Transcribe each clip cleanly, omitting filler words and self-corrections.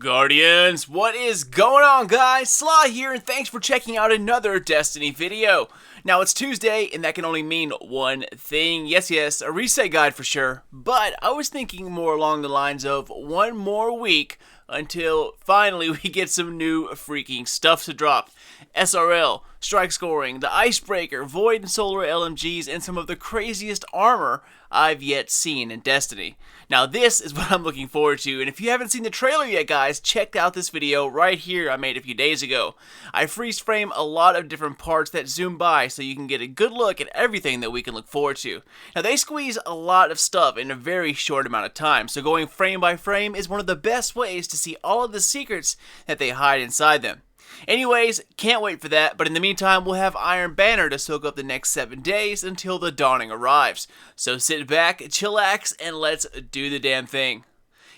Guardians, what is going on, guys? Sly here, and thanks for checking out another Destiny video. Now, it's Tuesday, and that can only mean one thing. Yes, a reset guide for sure. But I was thinking more along the lines of one more week until finally we get some new freaking stuff to drop. SRL, strike scoring, the Icebreaker, Void and Solar LMGs, and some of the craziest armor I've yet seen in Destiny. Now this is what I'm looking forward to, and if you haven't seen the trailer yet, guys, check out this video right here I made a few days ago. I freeze frame a lot of different parts that zoom by so you can get a good look at everything that we can look forward to. Now they squeeze a lot of stuff in a very short amount of time, so going frame by frame is one of the best ways to see all of the secrets that they hide inside them. Anyways, can't wait for that, but in the meantime, we'll have Iron Banner to soak up the next 7 days until the dawning arrives. So sit back, chillax, and let's do the damn thing.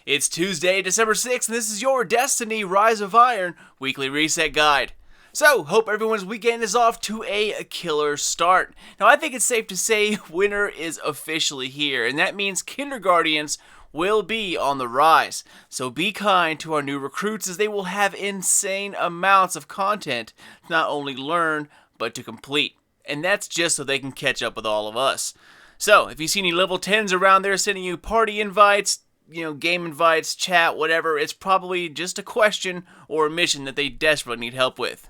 It's Tuesday, December 6th, and this is your Destiny Rise of Iron weekly reset guide. So, hope everyone's weekend is off to a killer start. Now, I think it's safe to say winter is officially here, and that means Kinderguardians will be on the rise. So be kind to our new recruits as they will have insane amounts of content to not only learn, but to complete. And that's just so they can catch up with all of us. So, if you see any level 10s around there sending you party invites, game invites, chat, whatever, it's probably just a question or a mission that they desperately need help with.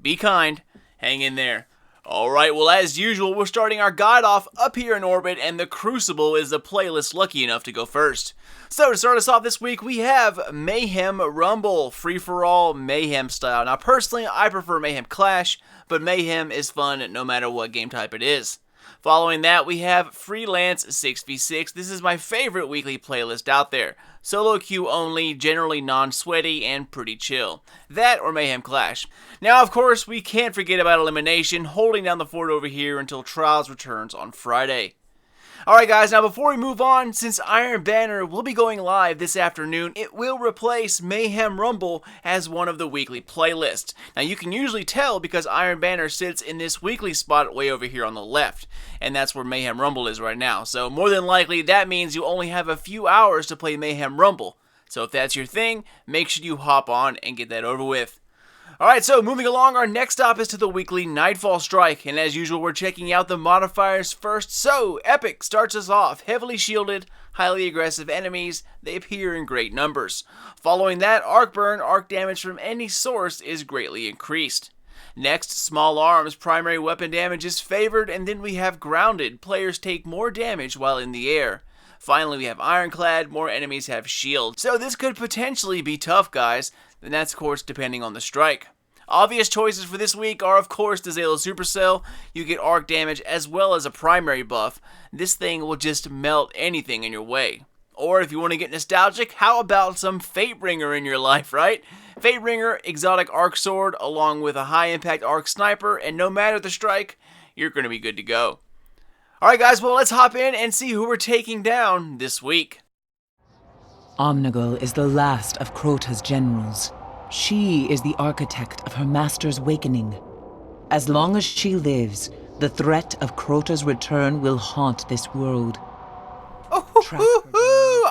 Be kind, hang in there. Alright, well as usual, we're starting our guide off up here in orbit, and the Crucible is the playlist lucky enough to go first. So to start us off this week, we have Mayhem Rumble, free-for-all Mayhem style. Now personally, I prefer Mayhem Clash, but Mayhem is fun no matter what game type it is. Following that, we have Freelance 6v6. This is my favorite weekly playlist out there. Solo queue only, generally non-sweaty, and pretty chill. That or Mayhem Clash. Now, of course, we can't forget about Elimination, holding down the fort over here until Trials returns on Friday. Alright guys, now before we move on, since Iron Banner will be going live this afternoon, it will replace Mayhem Rumble as one of the weekly playlists. Now you can usually tell because Iron Banner sits in this weekly spot way over here on the left, and that's where Mayhem Rumble is right now. So more than likely that means you only have a few hours to play Mayhem Rumble. So if that's your thing, make sure you hop on and get that over with. Alright, so moving along, our next stop is to the weekly Nightfall Strike, and as usual we're checking out the modifiers first. So, Epic starts us off, heavily shielded, highly aggressive enemies, they appear in great numbers. Following that, arc burn, arc damage from any source is greatly increased. Next, small arms, primary weapon damage is favored, and then we have grounded, players take more damage while in the air. Finally, we have Ironclad, more enemies have shield. So this could potentially be tough, guys, and that's of course depending on the strike. Obvious choices for this week are of course the Zalo Supercell. You get arc damage as well as a primary buff. This thing will just melt anything in your way. Or if you want to get nostalgic, how about some Fatebringer in your life, right? Fatebringer, exotic arc sword, along with a high impact arc sniper, and no matter the strike, you're going to be good to go. Alright guys, well let's hop in and see who we're taking down this week. Amna Goal is the last of Crota's generals. She is the architect of her master's awakening. As long as she lives, the threat of Crota's return will haunt this world.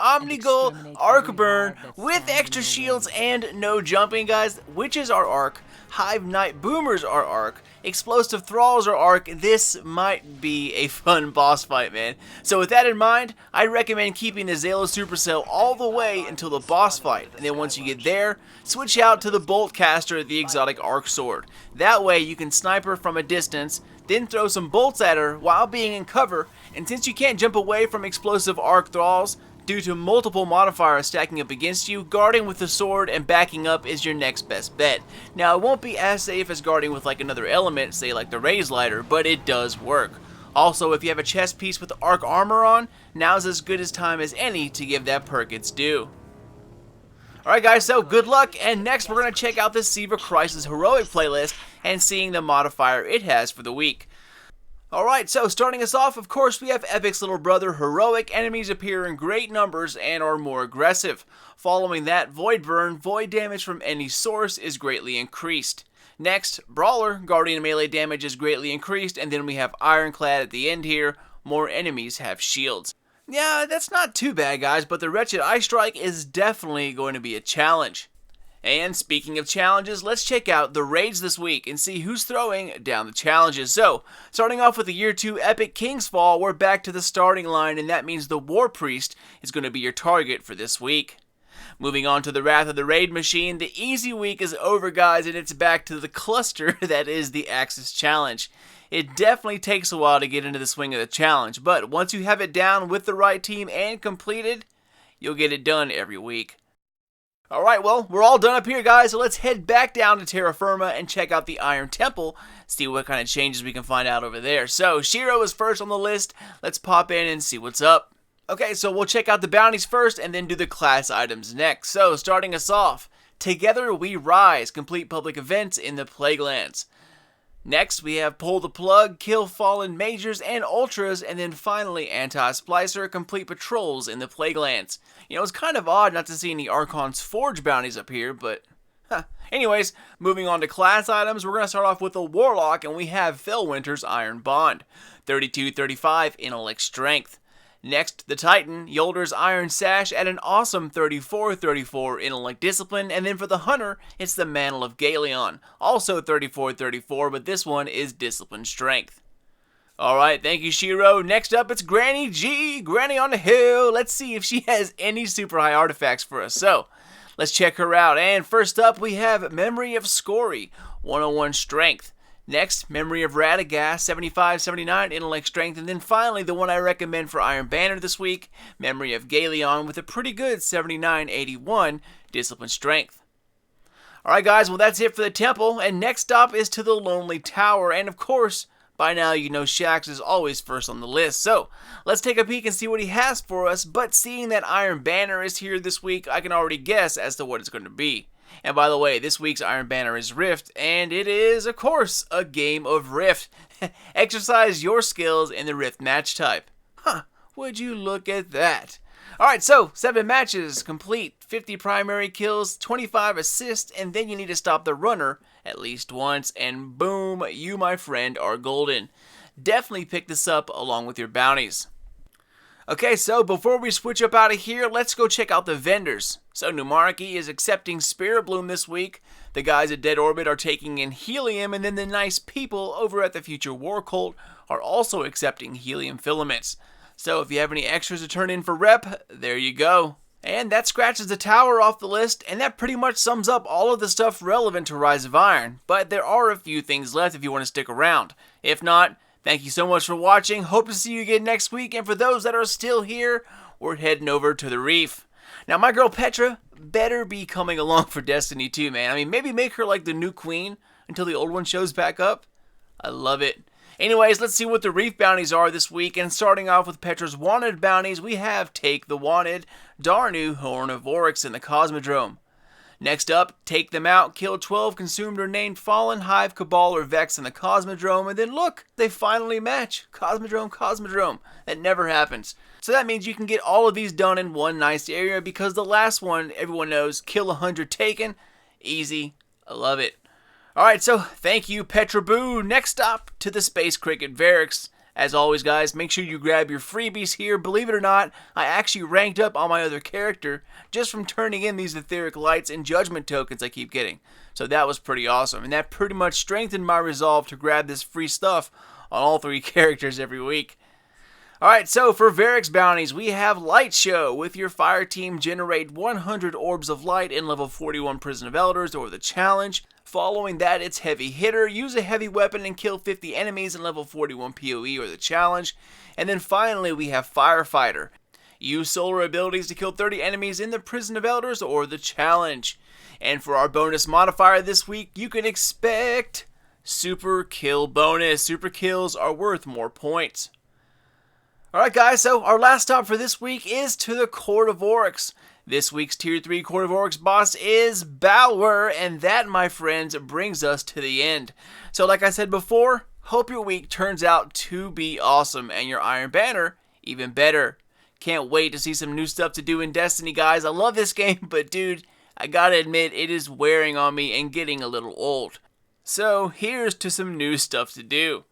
Amna Goal, arc burn, with extra shields and no jumping, guys. Witches are arc, Hive Knight Boomers are arc, Explosive Thralls are arc. This might be a fun boss fight, man. So with that in mind, I recommend keeping the Zalo Supercell all the way until the boss fight. And then once you get there, switch out to the Bolt Caster, the exotic arc sword. That way you can sniper from a distance, then throw some bolts at her while being in cover, and since you can't jump away from explosive arc thralls, due to multiple modifiers stacking up against you, guarding with the sword and backing up is your next best bet. Now it won't be as safe as guarding with like another element, say like the Raise Lighter, but it does work. Also, if you have a chest piece with arc armor on, now's as good a time as any to give that perk its due. Alright guys, so good luck, and next we're going to check out the Siva Crisis Heroic playlist and seeing the modifier it has for the week. Alright, so starting us off, of course we have Epic's little brother Heroic. Enemies appear in great numbers and are more aggressive. Following that, Void Burn, void damage from any source is greatly increased. Next, Brawler, Guardian melee damage is greatly increased, and then we have Ironclad at the end here, more enemies have shields. Yeah, that's not too bad guys, but the Wretched Ice Strike is definitely going to be a challenge. And speaking of challenges, let's check out the raids this week and see who's throwing down the challenges. So, starting off with the Year 2 Epic King's Fall, we're back to the starting line, and that means the War Priest is going to be your target for this week. Moving on to the Wrath of the Raid Machine, the easy week is over, guys, and it's back to the cluster that is the Axis Challenge. It definitely takes a while to get into the swing of the challenge, but once you have it down with the right team and completed, you'll get it done every week. Alright, well, we're all done up here, guys, so let's head back down to Terra Firma and check out the Iron Temple, see what kind of changes we can find out over there. So, Shiro is first on the list. Let's pop in and see what's up. Okay, so we'll check out the bounties first and then do the class items next. So, starting us off, Together We Rise, complete public events in the Plaguelands. Next, we have Pull the Plug, kill fallen majors and ultras, and then finally Anti-Splicer, complete patrols in the Plaguelands. You know, it's kind of odd not to see any Archon's Forge bounties up here, but anyways, moving on to class items, we're going to start off with the Warlock, and we have Fellwinter's Iron Bond, 32-35 intellect strength. Next, the Titan, Yolder's Iron Sash at an awesome 34-34 intellect discipline, and then for the Hunter, it's the Mantle of Galeon, also 34-34, but this one is discipline strength. Alright, thank you, Shiro. Next up, it's Granny G, Granny on the Hill. Let's see if she has any super high artifacts for us. So, let's check her out. And first up, we have Memory of Scory, 101 strength. Next, Memory of Radagast, 75-79 intellect strength, and then finally the one I recommend for Iron Banner this week, Memory of Galeon with a pretty good 79-81 discipline strength. Alright guys, well that's it for the temple, and next stop is to the Lonely Tower, and of course, by now you know Shaxx is always first on the list, so let's take a peek and see what he has for us, but seeing that Iron Banner is here this week, I can already guess as to what it's going to be. And by the way, this week's Iron Banner is Rift, and it is, of course, a game of Rift. Exercise your skills in the Rift match type. Would you look at that? Alright, so 7 matches complete, 50 primary kills, 25 assists, and then you need to stop the runner at least once, and boom, you, my friend, are golden. Definitely pick this up along with your bounties. Okay, so before we switch up out of here, let's go check out the vendors. So Numariki is accepting Spirit Bloom this week, the guys at Dead Orbit are taking in Helium, and then the nice people over at the Future War Cult are also accepting Helium filaments. So if you have any extras to turn in for rep, there you go. And that scratches the tower off the list, and that pretty much sums up all of the stuff relevant to Rise of Iron. But there are a few things left if you want to stick around. If not, thank you so much for watching. Hope to see you again next week. And for those that are still here, we're heading over to the Reef. Now, my girl Petra better be coming along for Destiny 2, man. I mean, maybe make her like the new queen until the old one shows back up. I love it. Anyways, let's see what the Reef bounties are this week. And starting off with Petra's wanted bounties, we have Take the Wanted, Darnu, Horn of Oryx, and the Cosmodrome. Next up, Take Them Out, kill 12 consumed or named Fallen, Hive, Cabal, or Vex in the Cosmodrome, and then look, they finally match. Cosmodrome, Cosmodrome. That never happens. So that means you can get all of these done in one nice area, because the last one, everyone knows, kill 100 taken. Easy. I love it. Alright, so thank you, Petra Boo. Next up, to the Space Cricket Verax. As always, guys, make sure you grab your freebies here. Believe it or not, I actually ranked up on my other character just from turning in these etheric lights and judgment tokens I keep getting. So that was pretty awesome, and that pretty much strengthened my resolve to grab this free stuff on all 3 characters every week. Alright, so for Verax bounties, we have Light Show. With your fire team, generate 100 Orbs of Light in level 41 Prison of Elders or the challenge. Following that, it's Heavy Hitter. Use a heavy weapon and kill 50 enemies in level 41 PoE or the challenge. And then finally, we have Firefighter. Use solar abilities to kill 30 enemies in the Prison of Elders or the challenge. And for our bonus modifier this week, you can expect Super Kill bonus. Super kills are worth more points. Alright guys, so our last stop for this week is to the Court of Oryx. This week's Tier 3 Court of Oryx boss is Balwer, and that, my friends, brings us to the end. So like I said before, hope your week turns out to be awesome, and your Iron Banner even better. Can't wait to see some new stuff to do in Destiny, guys. I love this game, but dude, I gotta admit, it is wearing on me and getting a little old. So here's to some new stuff to do.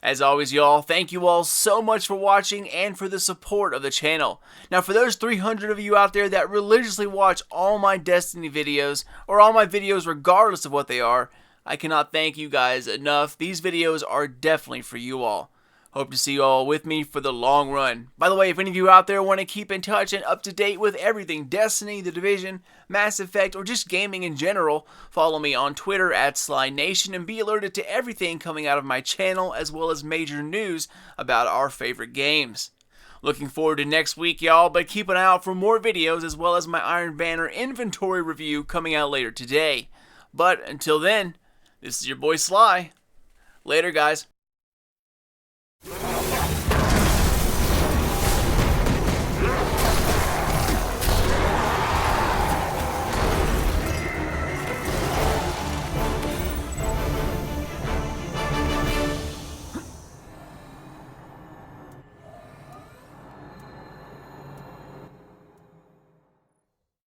As always, y'all, thank you all so much for watching and for the support of the channel. Now, for those 300 of you out there that religiously watch all my Destiny videos, or all my videos regardless of what they are, I cannot thank you guys enough. These videos are definitely for you all. Hope to see you all with me for the long run. By the way, if any of you out there want to keep in touch and up to date with everything Destiny, The Division, Mass Effect, or just gaming in general, follow me on Twitter at SlyNation and be alerted to everything coming out of my channel as well as major news about our favorite games. Looking forward to next week, y'all, but keep an eye out for more videos as well as my Iron Banner inventory review coming out later today. But until then, this is your boy Sly. Later, guys.